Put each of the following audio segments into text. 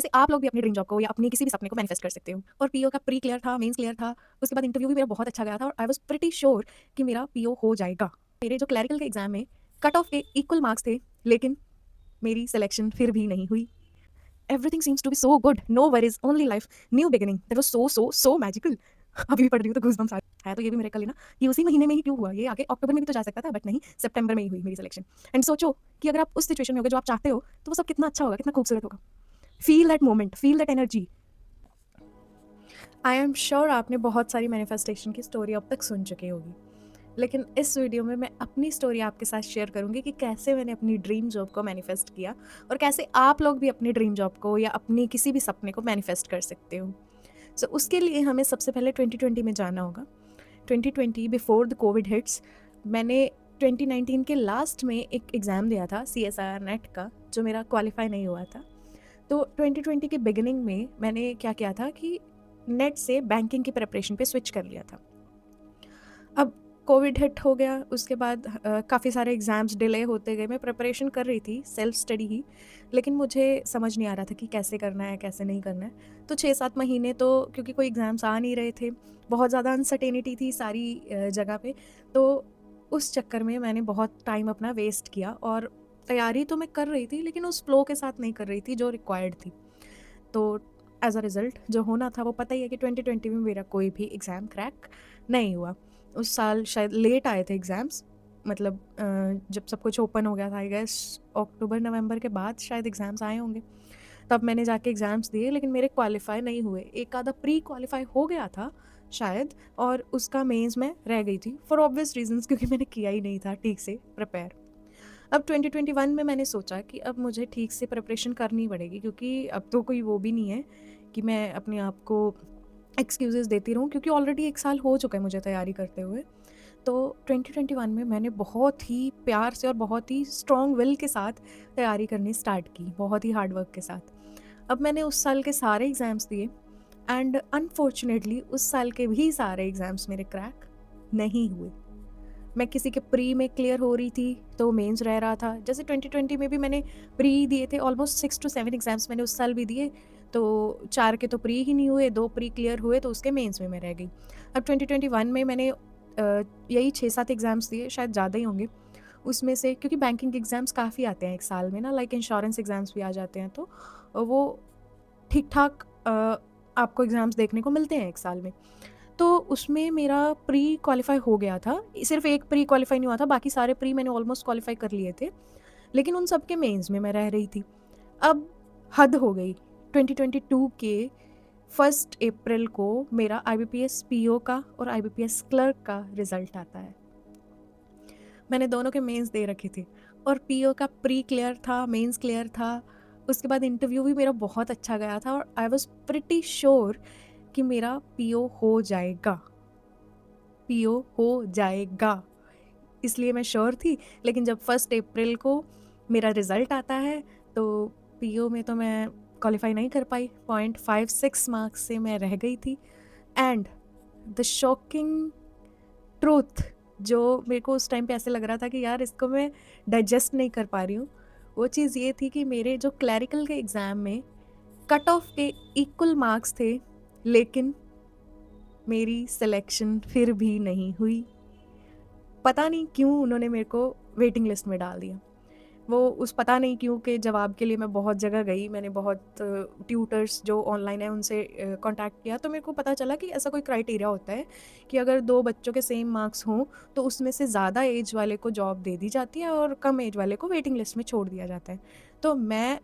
कैसे आप लोग भी अपनी ड्रीम जॉब को या अपनी किसी भी सपने को मैनिफेस्ट कर सकते हो। और पीओ का प्री क्लियर था, मेंस क्लियर था, उसके बाद इंटरव्यू भी मेरा बहुत अच्छा गया था और आई वाज प्रीटी श्योर कि मेरा पीओ हो जाएगा। मेरे जो क्लैरिकल के एग्जाम में कट ऑफ के इक्वल मार्क्स थे, लेकिन मेरी सिलेक्शन फिर भी नहीं हुई। Everything seems to be so good, no worries, only life, new beginning, that was so magical. अभी भी पढ़ रही हूँ तो गूज़बम्स आ रहे हैं। है तो ये भी मेरे कल ही ना कि उसी महीने में ही क्यों हुआ, ये आगे अक्टूबर में भी तो जा सकता था, बट नहीं, सितंबर में ही हुई मेरी सिलेक्शन। एंड सोचो कि अगर आप उस सिचुएशन में होगे जो आप चाहते हो, तो वो सब कितना अच्छा होगा, कितना खूबसूरत होगा। Feel that moment, feel that energy. I am sure आपने बहुत सारी मैनिफेस्टेशन की स्टोरी अब तक सुन चुकी होगी, लेकिन इस वीडियो में मैं अपनी स्टोरी आपके साथ शेयर करूंगी कि कैसे मैंने अपनी ड्रीम जॉब को मैनिफेस्ट किया और कैसे आप लोग भी अपनी ड्रीम जॉब को या अपनी किसी भी सपने को मैनिफेस्ट कर सकते हो। सो उसके लिए हमें सबसे पहले 2020 में जाना होगा। 2020 बिफोर द कोविड हिट्स, मैंने 2019 के लास्ट में एक एग्ज़ाम दिया था CSIR नेट का, जो मेरा क्वालिफाई नहीं हुआ था। तो 2020 के बिगिनिंग में मैंने क्या किया था कि नेट से बैंकिंग की प्रिपरेशन पे स्विच कर लिया था। अब कोविड हिट हो गया, उसके बाद काफ़ी सारे एग्ज़ाम्स डिले होते गए। मैं प्रिपरेशन कर रही थी, सेल्फ स्टडी ही, लेकिन मुझे समझ नहीं आ रहा था कि कैसे करना है, कैसे नहीं करना है। तो 6-7 महीने तो क्योंकि कोई एग्ज़ाम्स आ नहीं रहे थे, बहुत ज़्यादा अनसर्टेनिटी थी सारी जगह पे, तो उस चक्कर में मैंने बहुत टाइम अपना वेस्ट किया। और तैयारी तो मैं कर रही थी, लेकिन उस फ्लो के साथ नहीं कर रही थी जो रिक्वायर्ड थी। तो एज़ अ रिज़ल्ट जो होना था वो पता ही है कि 2020 में मेरा कोई भी एग्ज़ाम क्रैक नहीं हुआ। उस साल शायद लेट आए थे एग्ज़ाम्स, मतलब जब सब कुछ ओपन हो गया था, आई गेस अक्टूबर नवंबर के बाद शायद एग्ज़ाम्स आए होंगे। तब मैंने जाके एग्ज़ाम्स दिए, लेकिन मेरे क्वालिफ़ाई नहीं हुए। एक आधा प्री क्वालिफ़ाई हो गया था शायद, और उसका मेंस में रह गई थी फॉर ऑब्वियस रीज़न्स, क्योंकि मैंने किया ही नहीं था ठीक से प्रिपेयर। अब 2021 में मैंने सोचा कि अब मुझे ठीक से प्रिपरेशन करनी पड़ेगी, क्योंकि अब तो कोई वो भी नहीं है कि मैं अपने आप को एक्सक्यूज़ेस देती रहूँ, क्योंकि ऑलरेडी 1 साल हो चुका है मुझे तैयारी करते हुए। तो 2021 में मैंने बहुत ही प्यार से और बहुत ही स्ट्रॉन्ग विल के साथ तैयारी करनी स्टार्ट की, बहुत ही हार्ड वर्क के साथ। अब मैंने उस साल के सारे एग्ज़ाम्स दिए, एंड अनफॉर्चुनेटली उस साल के भी सारे एग्ज़ाम्स मेरे क्रैक नहीं हुए। मैं किसी के प्री में क्लियर हो रही थी तो मेंस रह रहा था। जैसे 2020 में भी मैंने प्री दिए थे, ऑलमोस्ट 6 टू 7 एग्ज़ाम्स मैंने उस साल भी दिए, तो 4 के तो प्री ही नहीं हुए, 2 प्री क्लियर हुए, तो उसके मेंस में मैं रह गई। अब 2021 में मैंने यही 6-7 एग्ज़ाम्स दिए, शायद ज़्यादा ही होंगे। उसमें से क्योंकि बैंकिंग एग्ज़ाम्स काफ़ी आते हैं 1 साल में ना, लाइक इंश्योरेंस एग्ज़ाम्स भी आ जाते हैं, तो वो ठीक-ठाक आपको एग्ज़ाम्स देखने को मिलते हैं 1 साल में। तो उसमें मेरा प्री क्वालिफ़ाई हो गया था, सिर्फ़ एक प्री क्वालिफ़ाई नहीं हुआ था, बाकी सारे प्री मैंने ऑलमोस्ट क्वालिफ़ाई कर लिए थे, लेकिन उन सब के मेंस में मैं रह रही थी। अब हद हो गई, 2022 के 1 अप्रैल को मेरा IBPS पीओ का और IBPS क्लर्क का रिज़ल्ट आता है। मैंने दोनों के मेंस दे रखी थी, और पीओ का प्री क्लियर था, मेंस क्लियर था, उसके बाद इंटरव्यू भी मेरा बहुत अच्छा गया था, और आई वाज़ प्रिटी श्योर कि मेरा पीओ हो जाएगा, पीओ हो जाएगा, इसलिए मैं श्योर थी। लेकिन जब 1 अप्रैल को मेरा रिज़ल्ट आता है, तो पीओ में तो मैं क्वालिफ़ाई नहीं कर पाई, 0.56 मार्क्स से मैं रह गई थी। एंड द शॉकिंग ट्रूथ, जो मेरे को उस टाइम पे ऐसे लग रहा था कि यार इसको मैं डाइजेस्ट नहीं कर पा रही हूँ, वो चीज़ ये थी कि मेरे जो क्लैरिकल के एग्ज़ाम में कट ऑफ के इक्वल मार्क्स थे, लेकिन मेरी सिलेक्शन फिर भी नहीं हुई। पता नहीं क्यों उन्होंने मेरे को वेटिंग लिस्ट में डाल दिया। वो उस पता नहीं क्यों के जवाब के लिए मैं बहुत जगह गई, मैंने बहुत ट्यूटर्स जो ऑनलाइन है उनसे कॉन्टैक्ट किया, तो मेरे को पता चला कि ऐसा कोई क्राइटेरिया होता है कि अगर 2 बच्चों के सेम मार्क्स हों, तो उसमें से ज़्यादा एज वाले को जॉब दे दी जाती है और कम एज वाले को वेटिंग लिस्ट में छोड़ दिया जाता है। तो मैं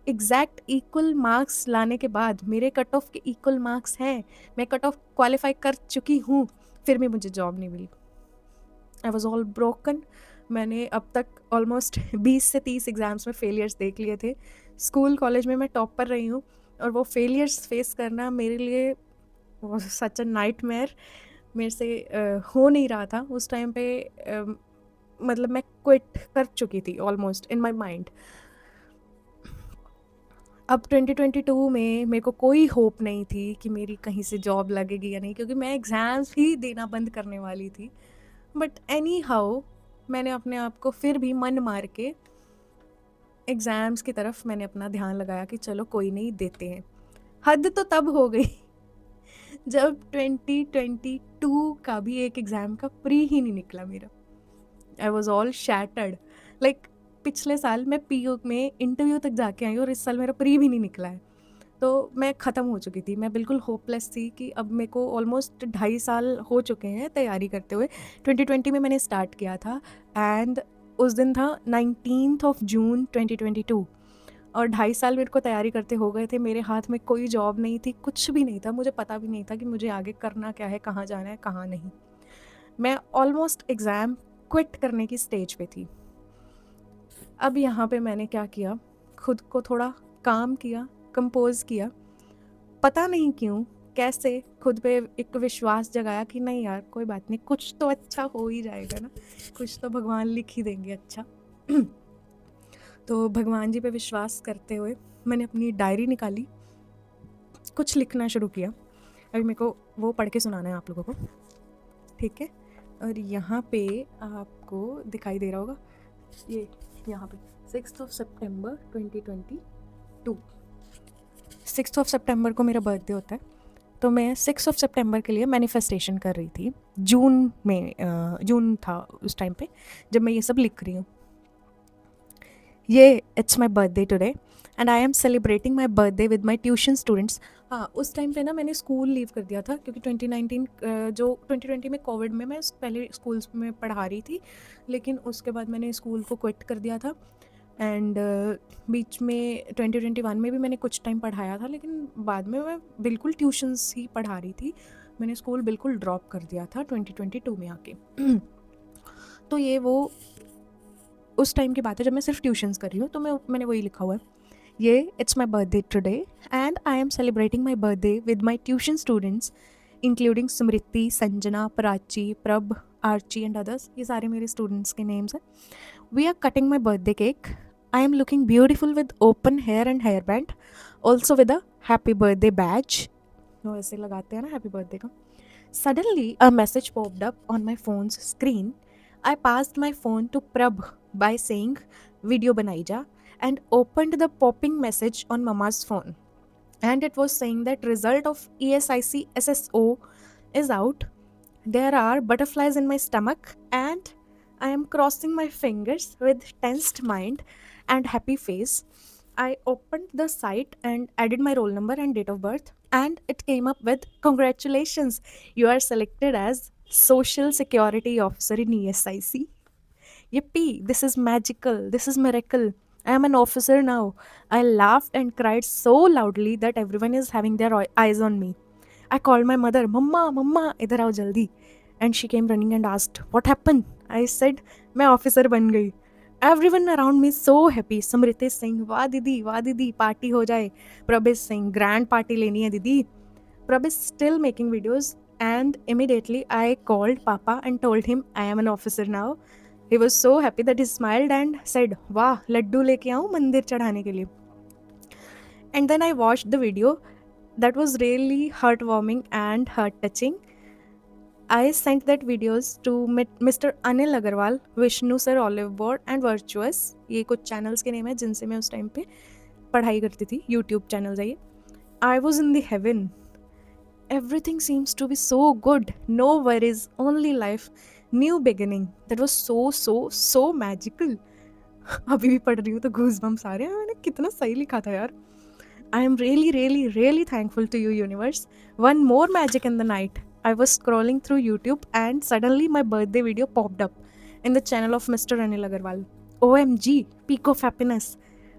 एग्जैक्ट इक्वल मार्क्स लाने के बाद, मेरे कट ऑफ के इक्वल मार्क्स हैं, मैं कट ऑफ क्वालिफाई कर चुकी हूँ, फिर भी मुझे जॉब नहीं मिली। I was all broken. मैंने अब तक ऑलमोस्ट 20 से 30 एग्ज़ाम्स में फेलियर्स देख लिए थे। स्कूल कॉलेज में मैं टॉप पर रही हूँ, और वो फेलियर्स फेस करना मेरे लिए सच अ नाइटमेयर। मेरे से हो नहीं रहा था उस टाइम पे। मतलब मैं क्विट कर चुकी थी ऑलमोस्ट इन माई माइंड। अब 2022 में मेरे को कोई होप नहीं थी कि मेरी कहीं से जॉब लगेगी या नहीं, क्योंकि मैं एग्ज़ाम्स ही देना बंद करने वाली थी। बट एनी हाउ मैंने अपने आप को फिर भी मन मार के एग्ज़ाम्स की तरफ मैंने अपना ध्यान लगाया कि चलो कोई नहीं, देते हैं। हद तो तब हो गई जब 2022 का भी एक एग्ज़ाम का प्री ही नहीं निकला मेरा। आई वॉज ऑल शैटर्ड। लाइक पिछले साल मैं पीयू में इंटरव्यू तक जाके आई और इस साल मेरा प्री भी नहीं निकला है। तो मैं ख़त्म हो चुकी थी, मैं बिल्कुल होपलेस थी कि अब मेरे को ऑलमोस्ट 2.5 साल हो चुके हैं तैयारी करते हुए। 2020 में मैंने स्टार्ट किया था एंड उस दिन था 19th ऑफ जून 2022 और 2.5 साल मेरे को तैयारी करते हो गए थे। मेरे हाथ में कोई जॉब नहीं थी, कुछ भी नहीं था, मुझे पता भी नहीं था कि मुझे आगे करना क्या है, कहाँ जाना है, कहाँ नहीं। मैं ऑलमोस्ट एग्ज़ाम क्विट करने की स्टेज पे थी। अब यहाँ पे मैंने क्या किया, खुद को थोड़ा काम किया, कंपोज़ किया। पता नहीं क्यों, कैसे खुद पे एक विश्वास जगाया कि नहीं यार कोई बात नहीं, कुछ तो अच्छा हो ही जाएगा ना, कुछ तो भगवान लिख ही देंगे अच्छा। तो भगवान जी पे विश्वास करते हुए मैंने अपनी डायरी निकाली, कुछ लिखना शुरू किया। अभी मेरे को वो पढ़ के सुनाना है आप लोगों को, ठीक है? और यहाँ पे आपको दिखाई दे रहा होगा, ये यहाँ पे 6th of September 2022, 6th of सितंबर को मेरा बर्थडे होता है। तो मैं 6th ऑफ सितंबर के लिए मैनिफेस्टेशन कर रही थी। जून में जून था उस टाइम पे जब मैं ये सब लिख रही हूँ। ये it's my birthday today and I am celebrating my birthday with my tuition students. हाँ, उस टाइम पे ना मैंने स्कूल लीव कर दिया था क्योंकि 2019 जो 2020 में कोविड में मैं पहले स्कूल्स में पढ़ा रही थी, लेकिन उसके बाद मैंने स्कूल को क्विट कर दिया था। एंड बीच में 2021 में भी मैंने कुछ टाइम पढ़ाया था, लेकिन बाद में मैं बिल्कुल ट्यूशन्स ही पढ़ा रही थी। मैंने स्कूल बिल्कुल ड्रॉप कर दिया था 2022 में आके। तो ये वो उस टाइम की बात है जब मैं सिर्फ ट्यूशन्स कर रही हूँ, तो मैंने वही लिखा हुआ है, ये it's my birthday today and I am celebrating my birthday with my tuition students including Smriti, Sanjana, Prachi, Prabh, Archi and others. ये सारे मेरे स्टूडेंट्स के नेम्स हैं। We are cutting my birthday cake. I am looking beautiful with open hair and hairband, also with a happy birthday badge. वो ऐसे लगाते हैं ना happy birthday का। Suddenly, a message popped up on my phone's screen. I passed my phone to Prabh by saying, "Video बनाई जा," and opened the popping message on Mama's phone. And it was saying that result of ESIC SSO is out. There are butterflies in my stomach and I am crossing my fingers with tensed mind and happy face. I opened the site and added my roll number and date of birth, and it came up with congratulations, you are selected as Social Security Officer in ESIC. Yippee, this is magical, this is miracle. I am an officer now. I laughed and cried so loudly that everyone is having their eyes on me. I called my mother, Mama, Mama, idhar aao jaldi. And she came running and asked, What happened? I said, मैं officer बन गई. Everyone around me so happy. समृति सिंह, वाह दीदी, party हो जाए. प्रभेश Singh, grand party लेनी है दीदी. Prab is still making videos, and immediately I called Papa and told him I am an officer now. He was so happy that he smiled and said, "Wow, laddu leke aau mandir chadhane ke liye." And then I watched the video. That was really heartwarming and heart-touching. I sent that videos to Mr. Anil Agarwal, Vishnu Sir Olive Board and Virtuous. ये कुछ channels के name है जिनसे मैं उस time पे पढ़ाई करती थी. YouTube channels है ये. I was in the heaven. Everything seems to be so good. No worries, only life. New beginning. That was so magical. अभी भी पढ़ रही हूँ तो goosebumps आ रहे हैं. मैंने कितना सही लिखा था यार. I am really thankful to you, universe. One more magic in the night. I was scrolling through YouTube and suddenly my birthday video popped up in the channel of Mr. Anil Agarwal. OMG, peak of happiness.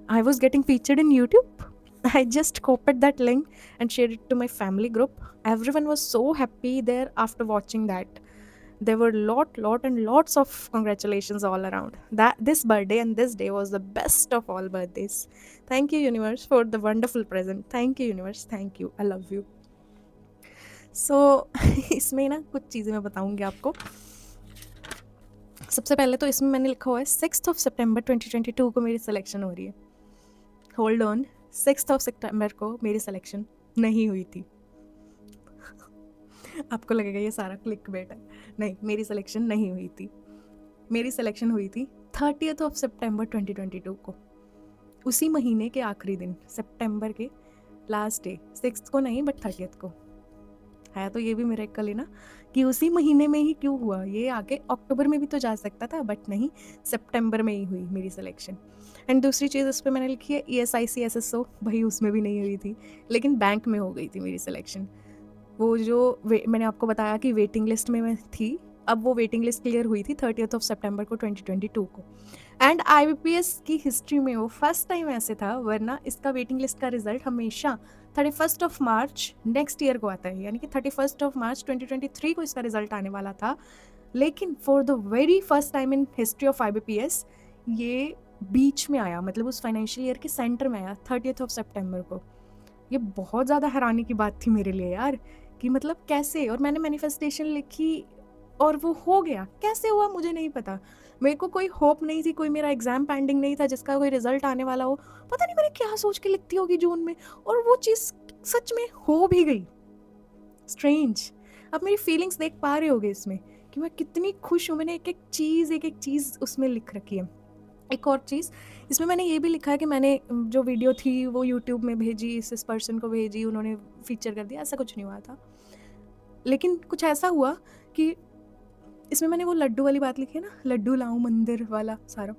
I was getting featured in YouTube. I just copied that link and shared it to my family group. Everyone was so happy there after watching that. There were lots of congratulations all around. That this birthday and this day was the best of all birthdays. Thank you, universe, for the wonderful present. Thank you, universe. Thank you. I love you. So इसमें ना कुछ चीज़ें मैं बताऊंगी आपको. सबसे पहले तो इसमें मैंने लिखा हुआ है 6th ऑफ सितंबर 2022 को मेरी सिलेक्शन हो रही है. होल्ड ऑन, 6th ऑफ सितंबर को मेरी सिलेक्शन नहीं हुई थी. आपको लगेगा ये सारा क्लिक बेट है. नहीं, मेरी सिलेक्शन नहीं हुई थी. मेरी सिलेक्शन हुई थी 30th ऑफ सितंबर 2022 को. उसी महीने के आखिरी दिन, सितंबर के लास्ट डे, 6th को नहीं बट 30th को है। तो ये भी मिरेकल है ना कि उसी महीने में ही क्यों हुआ। ये आगे अक्टूबर में भी तो जा सकता था बट नहीं, सितंबर में ही हुई मेरी सिलेक्शन। एंड दूसरी चीज़ उस पर मैंने लिखी है ESIC SSO, भाई उसमें भी नहीं हुई थी, लेकिन बैंक में हो गई थी मेरी सिलेक्शन। वो जो मैंने आपको बताया कि वेटिंग लिस्ट में मैं थी, अब वो वेटिंग लिस्ट क्लियर हुई थी 30th सितंबर को 2022 को। एंड IBPS की हिस्ट्री में वो फर्स्ट टाइम ऐसे था, वरना इसका वेटिंग लिस्ट का रिजल्ट हमेशा 31 मार्च नेक्स्ट ईयर को आता है, यानी कि 31 मार्च 2023 को इसका रिजल्ट आने वाला था। लेकिन for the very first time in history of IBPS ये बीच में आया, मतलब उस फाइनेंशियल ईयर के सेंटर में आया 30th सितंबर को। ये बहुत ज़्यादा हैरानी की बात थी मेरे लिए यार, कि मतलब कैसे। और मैंने मैनिफेस्टेशन लिखी और वो हो गया। कैसे हुआ मुझे नहीं पता। मेरे को कोई होप नहीं थी, कोई मेरा एग्जाम पेंडिंग नहीं था जिसका कोई रिजल्ट आने वाला हो। पता नहीं मैंने क्या सोच के लिखती होगी जून में, और वो चीज़ सच में हो भी गई। स्ट्रेंज। अब मेरी फीलिंग्स देख पा रहे होगे इसमें कि मैं कितनी खुश हूँ। मैंने एक एक चीज़ उसमें लिख रखी है। एक और चीज़ इसमें मैंने ये भी लिखा है कि मैंने जो वीडियो थी वो यूट्यूब में भेजी, इस पर्सन को भेजी, उन्होंने फीचर कर दिया, ऐसा कुछ नहीं हुआ था। लेकिन कुछ ऐसा हुआ कि इसमें मैंने वो लड्डू वाली बात लिखी है ना, लड्डू लाऊं मंदिर वाला सारा,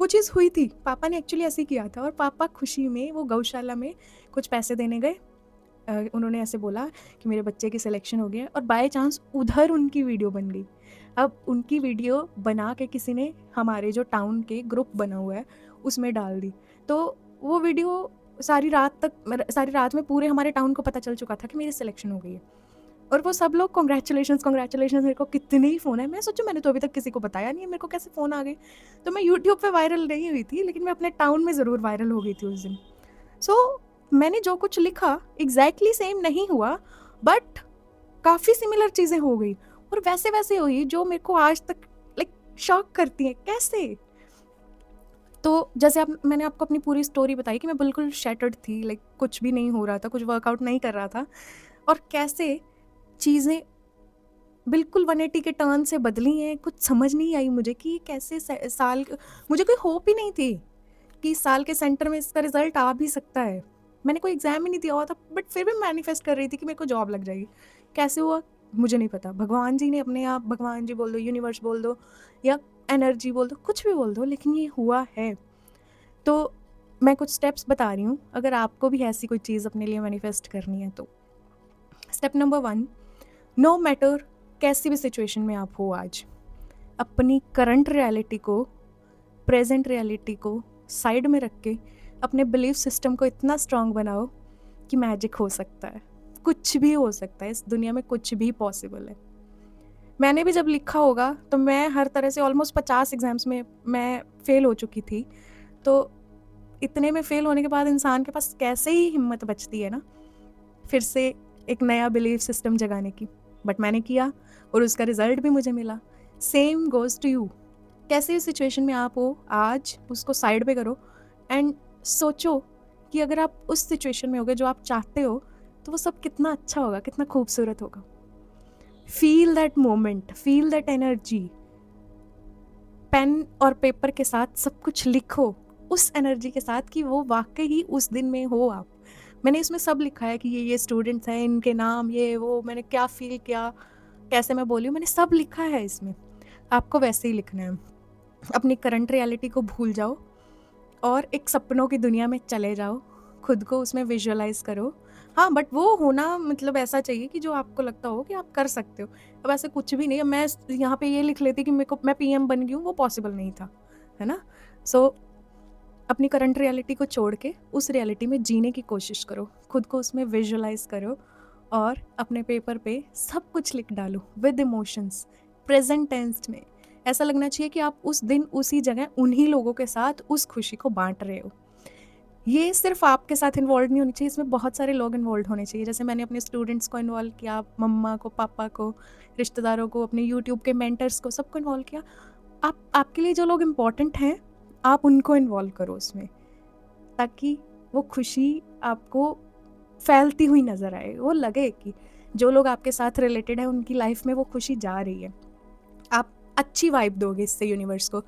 वो चीज़ हुई थी। पापा ने एक्चुअली ऐसे किया था, और पापा खुशी में वो गौशाला में कुछ पैसे देने गए। उन्होंने ऐसे बोला कि मेरे बच्चे की सिलेक्शन हो गया, और बाय चांस उधर उनकी वीडियो बन गई। अब उनकी वीडियो बना के किसी ने हमारे जो टाउन के ग्रुप बना हुआ है उसमें डाल दी। तो वो वीडियो सारी रात में पूरे हमारे टाउन को पता चल चुका था कि मेरी सिलेक्शन हो गई है। और वो सब लोग कॉन्ग्रेचुलेशंस, मेरे को कितने ही फ़ोन है। मैं सोचूं मैंने तो अभी तक किसी को बताया नहीं है, मेरे को कैसे फ़ोन आ गए। तो मैं यूट्यूब पे वायरल नहीं हुई थी, लेकिन मैं अपने टाउन में ज़रूर वायरल हो गई थी उस दिन। सो मैंने जो कुछ लिखा एग्जैक्टली सेम नहीं हुआ, बट काफ़ी सिमिलर चीज़ें हो गई, और वैसे वैसे हुई जो मेरे को आज तक लाइक शॉक करती हैं। कैसे? तो जैसे मैंने आपको अपनी पूरी स्टोरी बताई कि मैं बिल्कुल शैटर्ड थी, लाइक कुछ भी नहीं हो रहा था, कुछ वर्कआउट नहीं कर रहा था, और कैसे चीज़ें बिल्कुल 180 के टर्न से बदली हैं। कुछ समझ नहीं आई मुझे कि कैसे साल, मुझे कोई होप ही नहीं थी कि इस साल के सेंटर में इसका रिजल्ट आ भी सकता है। मैंने कोई एग्जाम ही नहीं दिया हुआ था, बट फिर भी मैनिफेस्ट कर रही थी कि मेरे को जॉब लग जाएगी। कैसे हुआ मुझे नहीं पता। भगवान जी ने अपने आप, भगवान जी बोल दो, यूनिवर्स बोल दो, या एनर्जी बोल दो, कुछ भी बोल दो, लेकिन ये हुआ है। तो मैं कुछ स्टेप्स बता रही हूँ, अगर आपको भी ऐसी कोई चीज़ अपने लिए मैनिफेस्ट करनी है तो। स्टेप नंबर 1, नो मैटर कैसी भी सिचुएशन में आप हो आज, अपनी करंट रियलिटी को, प्रेजेंट रियलिटी को साइड में रख के अपने बिलीफ सिस्टम को इतना स्ट्रांग बनाओ कि मैजिक हो सकता है। कुछ भी हो सकता है इस दुनिया में, कुछ भी पॉसिबल है। मैंने भी जब लिखा होगा तो मैं हर तरह से ऑलमोस्ट 50 एग्जाम्स में मैं फेल हो चुकी थी। तो इतने में फेल होने के बाद इंसान के पास कैसे ही हिम्मत बचती है ना फिर से एक नया बिलीफ सिस्टम जगाने की। बट मैंने किया और उसका रिजल्ट भी मुझे मिला। Same goes to you. कैसे सिचुएशन में आप हो आज, उसको साइड पे करो एंड सोचो कि अगर आप उस सिचुएशन में होगे जो आप चाहते हो, तो वो सब कितना अच्छा होगा, कितना खूबसूरत होगा। Feel that moment, feel that energy. Pen और पेपर के साथ सब कुछ लिखो उस एनर्जी के साथ कि वो वाकई ही उस दिन में हो आप। मैंने इसमें सब लिखा है कि ये स्टूडेंट्स हैं, इनके नाम, ये वो, मैंने क्या फील किया, कैसे मैं बोली हूँ, मैंने सब लिखा है इसमें। आपको वैसे ही लिखना है। अपनी करंट रियलिटी को भूल जाओ और एक सपनों की दुनिया में चले जाओ। खुद को उसमें विजुअलाइज करो। हाँ, बट वो होना मतलब ऐसा चाहिए कि जो आपको लगता हो कि आप कर सकते हो। अब ऐसे कुछ भी नहीं है। मैं यहाँ पे ये लिख लेती कि मैं PM बन गई हूँ, वो पॉसिबल नहीं था, है ना। सो अपनी करंट रियलिटी को छोड़ के उस रियलिटी में जीने की कोशिश करो। खुद को उसमें विजुअलाइज करो और अपने पेपर पे सब कुछ लिख डालो विद इमोशंस, प्रेजेंट टेंस में। ऐसा लगना चाहिए कि आप उस दिन उसी जगह उन्हीं लोगों के साथ उस खुशी को बांट रहे हो। ये सिर्फ आपके साथ इन्वॉल्व नहीं होनी चाहिए, इसमें बहुत सारे लोग इन्वॉल्व होने चाहिए। जैसे मैंने अपने स्टूडेंट्स को इन्वॉल्व किया, मम्मा को, पापा को, रिश्तेदारों को, अपने यूट्यूब के मेंटर्स को, सबको इन्वॉल्व किया। आपके लिए जो लोग इम्पॉर्टेंट हैं आप उनको इन्वॉल्व करो उसमें, ताकि वो खुशी आपको फैलती हुई नज़र आए। वो लगे कि जो लोग आपके साथ रिलेटेड है उनकी लाइफ में वो खुशी जा रही है। आप अच्छी वाइब दोगे इससे यूनिवर्स को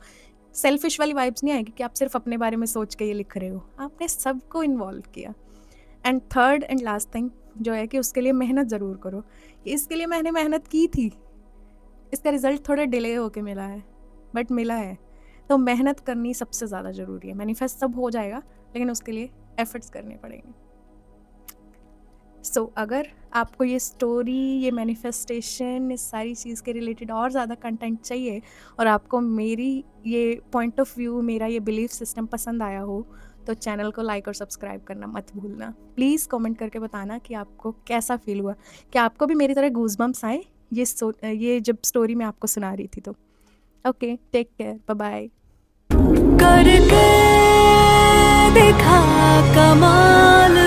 सेल्फिश वाली वाइब्स नहीं आएगी कि आप सिर्फ अपने बारे में सोच के ये लिख रहे हो, आपने सबको इन्वॉल्व किया। And third and last thing जो है कि उसके लिए मेहनत ज़रूर करो। इसके लिए मैंने मेहनत की थी, इसका रिजल्ट थोड़ा डिले होके मिला है, बट मिला है। तो मेहनत करनी सबसे ज़्यादा ज़रूरी है। मैनिफेस्ट सब हो जाएगा, लेकिन उसके लिए एफर्ट्स करने पड़ेंगे। सो अगर आपको ये स्टोरी, ये मैनिफेस्टेशन, इस सारी चीज़ के रिलेटेड और ज़्यादा कंटेंट चाहिए और आपको मेरी ये पॉइंट ऑफ व्यू, मेरा ये बिलीफ सिस्टम पसंद आया हो, तो चैनल को लाइक और सब्सक्राइब करना मत भूलना। प्लीज़ कमेंट करके बताना कि आपको कैसा फील हुआ, क्या आपको भी मेरी तरह गूज़बम्प्स आए ये जब स्टोरी मैं आपको सुना रही थी तो। Okay, take care, bye bye. करके देखा कमाल